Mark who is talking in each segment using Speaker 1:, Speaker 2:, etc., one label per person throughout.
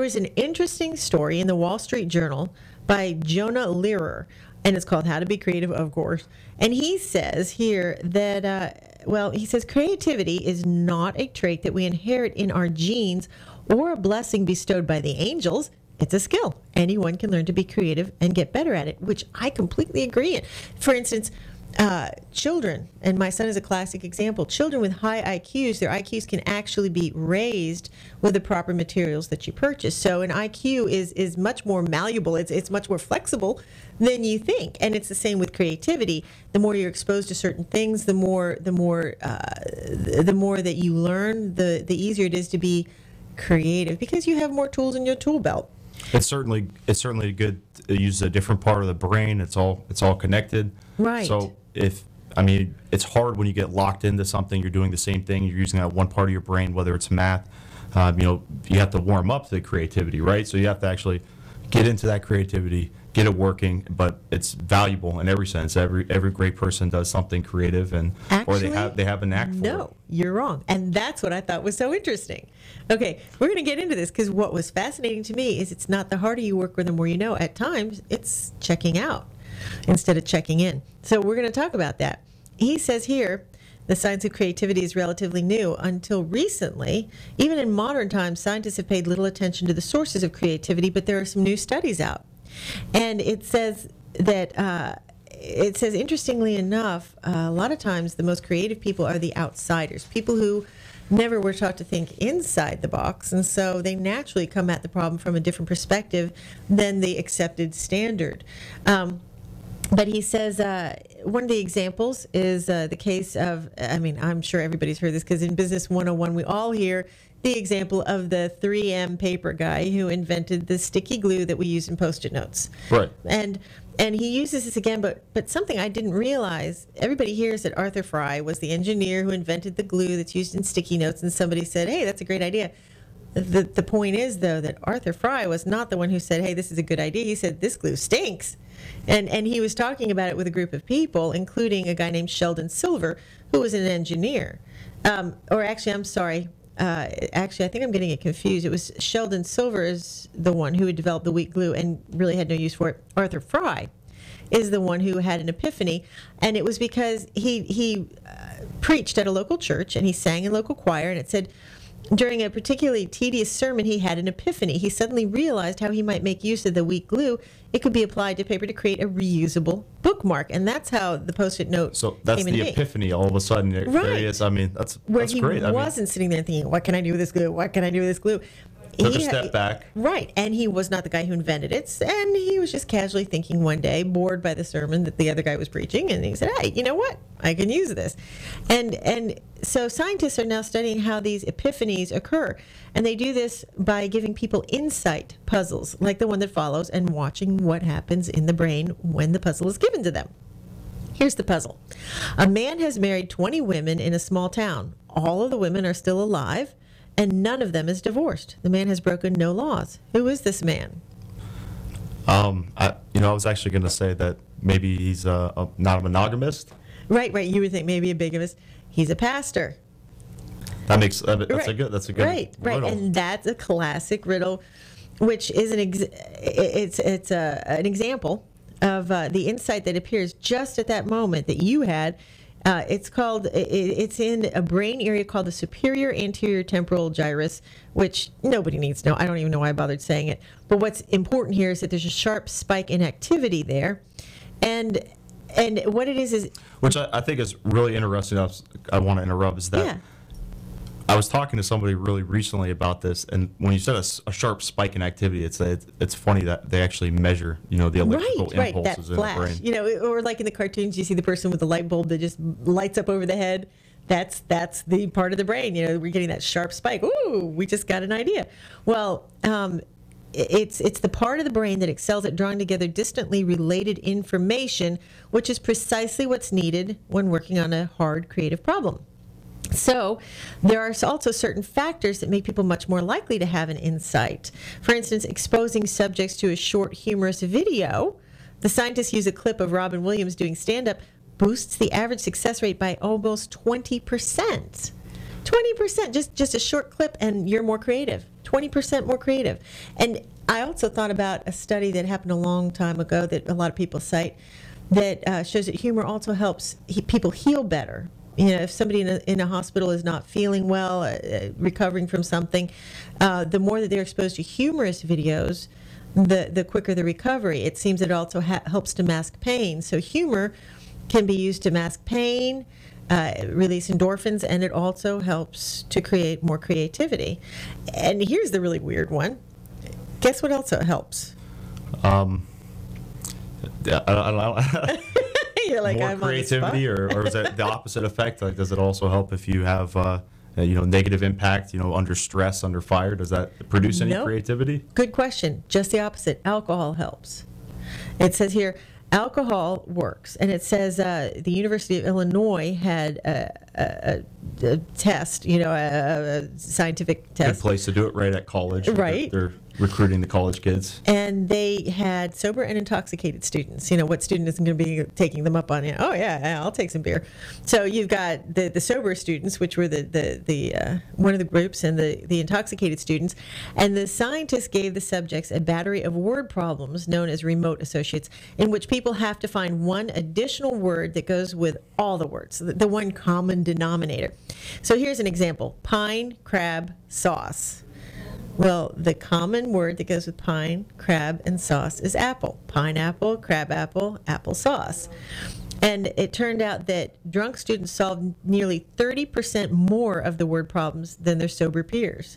Speaker 1: was an interesting story in the Wall Street Journal by Jonah Lehrer, and it's called How to Be Creative, of course. And he says here that, he says creativity is not a trait that we inherit in our genes or a blessing bestowed by the angels. It's a skill. Anyone can learn to be creative and get better at it, which I completely agree in. For instance, children, and my son is a classic example, children with high IQs, their IQs can actually be raised with the proper materials that you purchase. So an IQ is much more malleable. It's much more flexible than you think. And it's the same with creativity. The more you're exposed to certain things, the more that you learn, the easier it is to be creative because you have more tools in your tool belt.
Speaker 2: It's certainly good to use a different part of the brain. It's all connected.
Speaker 1: Right.
Speaker 2: So it's hard when you get locked into something. You're doing the same thing. You're using that one part of your brain, whether it's math. You have to warm up to the creativity, right? So you have to actually get into that creativity, get it working. But it's valuable in every sense. Every great person does something creative, or they have a knack for it.
Speaker 1: No, you're wrong, and that's what I thought was so interesting. Okay, we're going to get into this because what was fascinating to me is it's not the harder you work or the more you know. At times, it's checking out instead of checking in. So we're going to talk about that. He says here, the science of creativity is relatively new. Until recently, even in modern times, scientists have paid little attention to the sources of creativity, but there are some new studies out. And it says that, interestingly enough, a lot of times the most creative people are the outsiders, people who never were taught to think inside the box, and so they naturally come at the problem from a different perspective than the accepted standard. But he says one of the examples is the case of, I'm sure everybody's heard this because in Business 101 we all hear the example of the 3M paper guy who invented the sticky glue that we use in Post-it notes.
Speaker 2: Right.
Speaker 1: And he uses this again, but something I didn't realize, everybody hears that Arthur Fry was the engineer who invented the glue that's used in sticky notes, and somebody said, hey, that's a great idea. The point is, though, that Arthur Fry was not the one who said, hey, this is a good idea. He said, this glue stinks. And he was talking about it with a group of people, including a guy named Sheldon Silver, who was an engineer. I'm sorry. I think I'm getting it confused. It was Sheldon Silver is the one who had developed the wheat glue and really had no use for it. Arthur Fry is the one who had an epiphany, and it was because he preached at a local church and he sang in local choir, and it said during a particularly tedious sermon he had an epiphany. He suddenly realized how he might make use of the wheat glue. It could be applied to paper to create a reusable bookmark, and that's how the Post-it note
Speaker 2: So that's
Speaker 1: came
Speaker 2: the epiphany. All of a sudden, there he is. That's great.
Speaker 1: He wasn't sitting there thinking, what can I do with this glue? What can I do with this glue?
Speaker 2: Took a step back.
Speaker 1: Right, and he was not the guy who invented it, and he was just casually thinking one day, bored by the sermon that the other guy was preaching, and he said, hey, you know what? I can use this. And so scientists are now studying how these epiphanies occur, and they do this by giving people insight puzzles, like the one that follows, and watching what happens in the brain when the puzzle is given to them. Here's the puzzle. A man has married 20 women in a small town. All of the women are still alive, and none of them is divorced. The man has broken no laws. Who is this man?
Speaker 2: I was actually going to say that maybe he's not a monogamist.
Speaker 1: Right. You would think maybe a bigamist. He's a pastor.
Speaker 2: That's a good
Speaker 1: right.
Speaker 2: riddle.
Speaker 1: And that's a classic riddle, which is an example of the insight that appears just at that moment that you had. It's in a brain area called the superior anterior temporal gyrus, which nobody needs to know. I don't even know why I bothered saying it. But what's important here is that there's a sharp spike in activity there. And what it is...
Speaker 2: Which I think is really interesting. I want to interrupt is that...
Speaker 1: Yeah.
Speaker 2: I was talking to somebody really recently about this, and when you said a sharp spike in activity, it's funny that they actually measure, the electrical impulses
Speaker 1: that flash,
Speaker 2: in the brain.
Speaker 1: Or like in the cartoons, you see the person with the light bulb that just lights up over the head. That's the part of the brain. We're getting that sharp spike. Ooh, we just got an idea. Well, it's the part of the brain that excels at drawing together distantly related information, which is precisely what's needed when working on a hard creative problem. So there are also certain factors that make people much more likely to have an insight. For instance, exposing subjects to a short, humorous video. The scientists use a clip of Robin Williams doing stand-up, boosts the average success rate by almost 20%. 20%, just a short clip, and you're more creative. 20% more creative. And I also thought about a study that happened a long time ago that a lot of people cite that shows that humor also helps people heal better. You know, if somebody in a hospital is not feeling well, recovering from something, the more that they're exposed to humorous videos, the quicker the recovery. It seems it also helps to mask pain. So humor can be used to mask pain, release endorphins, and it also helps to create more creativity. And here's the really weird one. Guess what else helps?
Speaker 2: Yeah, I don't know.
Speaker 1: You're like,
Speaker 2: more
Speaker 1: I'm
Speaker 2: creativity, or is that the opposite effect? Like, does it also help if you have negative impact, under stress, under fire? Does that produce any
Speaker 1: Nope.
Speaker 2: creativity?
Speaker 1: Good question. Just the opposite. Alcohol helps. It says here, alcohol works. And it says the University of Illinois had a test, a scientific
Speaker 2: Good
Speaker 1: test.
Speaker 2: place to do it, right at college.
Speaker 1: Right.
Speaker 2: They're recruiting the college kids.
Speaker 1: And they had sober and intoxicated students. What student isn't going to be taking them up on it? Oh, yeah, I'll take some beer. So you've got the sober students, which were the one of the groups, and the intoxicated students. And the scientists gave the subjects a battery of word problems known as remote associates, in which people have to find one additional word that goes with all the words, the one common denominator. So here's an example: pine, crab, sauce. Well, the common word that goes with pine, crab, and sauce is apple. Pineapple, crab apple, applesauce. And it turned out that drunk students solved nearly 30% more of the word problems than their sober peers.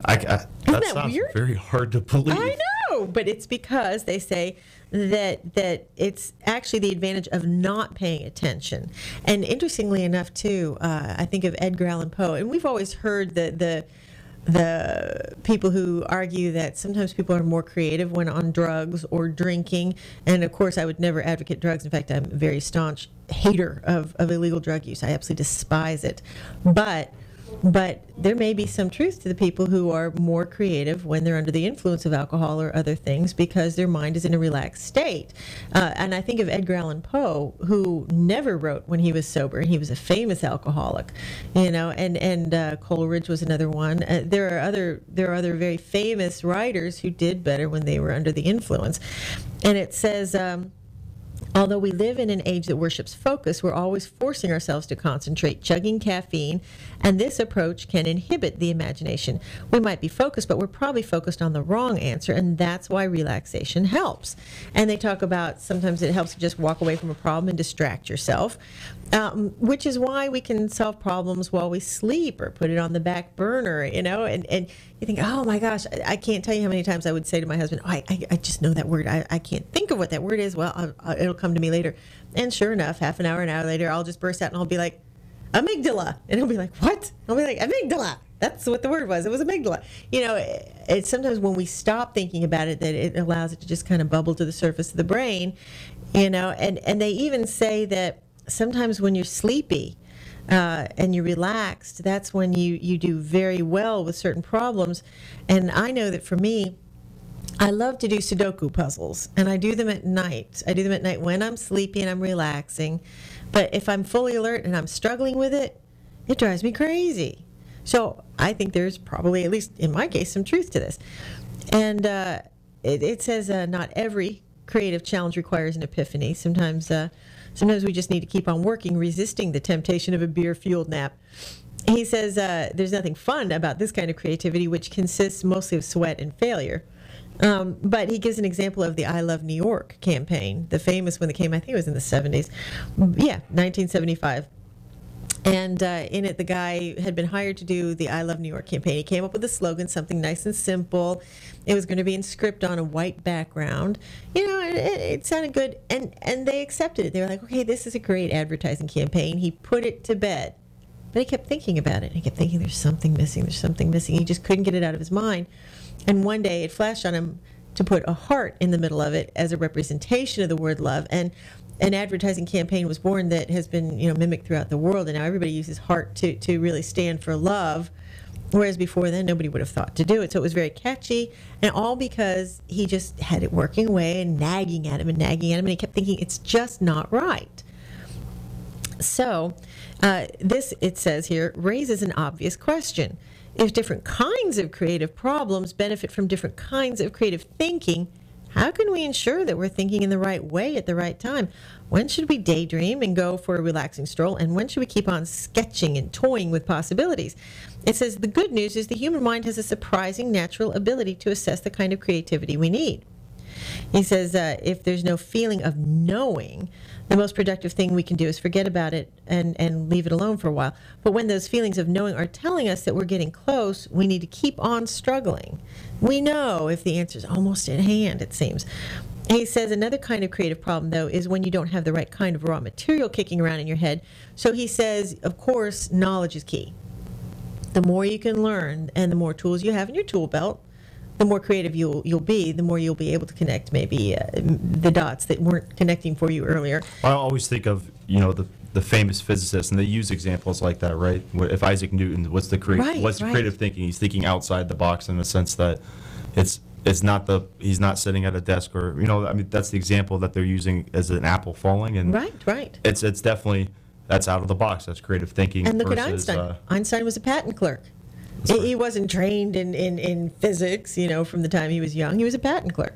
Speaker 2: That
Speaker 1: that
Speaker 2: sounds
Speaker 1: weird?
Speaker 2: very hard to believe.
Speaker 1: I know, but it's because they say that it's actually the advantage of not paying attention. And interestingly enough, too, I think of Edgar Allan Poe, and we've always heard the people who argue that sometimes people are more creative when on drugs or drinking. And of course, I would never advocate drugs. In fact, I'm a very staunch hater of illegal drug use. I absolutely despise it. But there may be some truth to the people who are more creative when they're under the influence of alcohol or other things, because their mind is in a relaxed state. And I think of Edgar Allan Poe, who never wrote when he was sober. He was a famous alcoholic, and Coleridge was another one. There are other very famous writers who did better when they were under the influence. And it says, although we live in an age that worships focus, we're always forcing ourselves to concentrate, chugging caffeine, and this approach can inhibit the imagination. We might be focused, but we're probably focused on the wrong answer, and that's why relaxation helps. And they talk about sometimes it helps to just walk away from a problem and distract yourself, which is why we can solve problems while we sleep or put it on the back burner, and you think, oh my gosh, I can't tell you how many times I would say to my husband, I just know that word. I can't think of what that word is. Well, it'll come to me later. And sure enough, half an hour later, I'll just burst out and I'll be like, amygdala. And he'll be like, what? I'll be like, amygdala. That's what the word was. It was amygdala. It's sometimes when we stop thinking about it that it allows it to just kind of bubble to the surface of the brain, and they even say that sometimes when you're sleepy, and you're relaxed, that's when you do very well with certain problems. And I know that for me, I love to do Sudoku puzzles, and I do them at night. I do them at night when I'm sleepy and I'm relaxing. But if I'm fully alert and I'm struggling with it, it drives me crazy. So I think there's probably, at least in my case, some truth to this. And it says not every creative challenge requires an epiphany. Sometimes we just need to keep on working, resisting the temptation of a beer-fueled nap. He says there's nothing fun about this kind of creativity, which consists mostly of sweat and failure. But he gives an example of the I Love New York campaign, the famous one that came, I think it was in the 70s. Yeah, 1975. And in it, the guy had been hired to do the I Love New York campaign. He came up with a slogan, something nice and simple. It was going to be in script on a white background. It sounded good, and they accepted it. They were like, okay, this is a great advertising campaign. He put it to bed. But he kept thinking about it. He kept thinking, there's something missing. He just couldn't get it out of his mind. And one day it flashed on him to put a heart in the middle of it as a representation of the word love. And an advertising campaign was born that has been mimicked throughout the world. And now everybody uses heart to really stand for love. Whereas before then, nobody would have thought to do it. So it was very catchy, and all because he just had it working away and nagging at him. And he kept thinking, it's just not right. So, this, it says here, raises an obvious question. If different kinds of creative problems benefit from different kinds of creative thinking, how can we ensure that we're thinking in the right way at the right time? When should we daydream and go for a relaxing stroll? And when should we keep on sketching and toying with possibilities? It says the good news is the human mind has a surprising natural ability to assess the kind of creativity we need. He says if there's no feeling of knowing, the most productive thing we can do is forget about it and leave it alone for a while. But when those feelings of knowing are telling us that we're getting close, we need to keep on struggling. We know if the answer is almost at hand, it seems. He says another kind of creative problem, though, is when you don't have the right kind of raw material kicking around in your head. So he says, of course, knowledge is key. The more you can learn and the more tools you have in your tool belt, the more creative you'll be, the more you'll be able to connect maybe the dots that weren't connecting for you earlier.
Speaker 2: I always think of, the famous physicists, and they use examples like that, right? If Isaac Newton, what's the creative thinking? He's thinking outside the box in the sense that he's not sitting at a desk or, that's the example that they're using as an apple falling. And
Speaker 1: right.
Speaker 2: It's definitely, that's out of the box. That's creative thinking.
Speaker 1: And look
Speaker 2: versus,
Speaker 1: at Einstein. Einstein was a patent clerk. He wasn't trained in physics, from the time he was young. He was a patent clerk.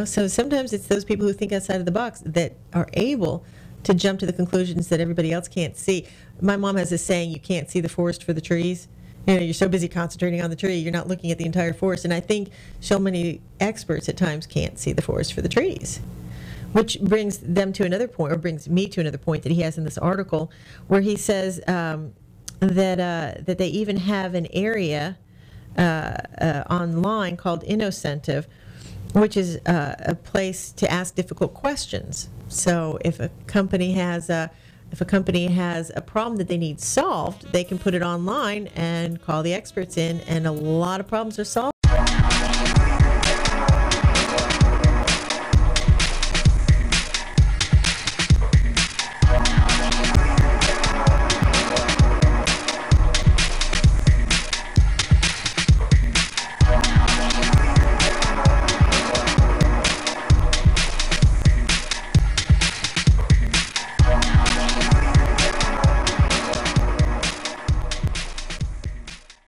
Speaker 1: So sometimes it's those people who think outside of the box that are able to jump to the conclusions that everybody else can't see. My mom has this saying, you can't see the forest for the trees. You're so busy concentrating on the tree, you're not looking at the entire forest. And I think so many experts at times can't see the forest for the trees. Which brings them to another point, or brings me to another point that he has in this article, where he says that they even have an area online called Innocentive, which is a place to ask difficult questions. So if a company has a problem that they need solved, they can put it online and call the experts in, and a lot of problems are solved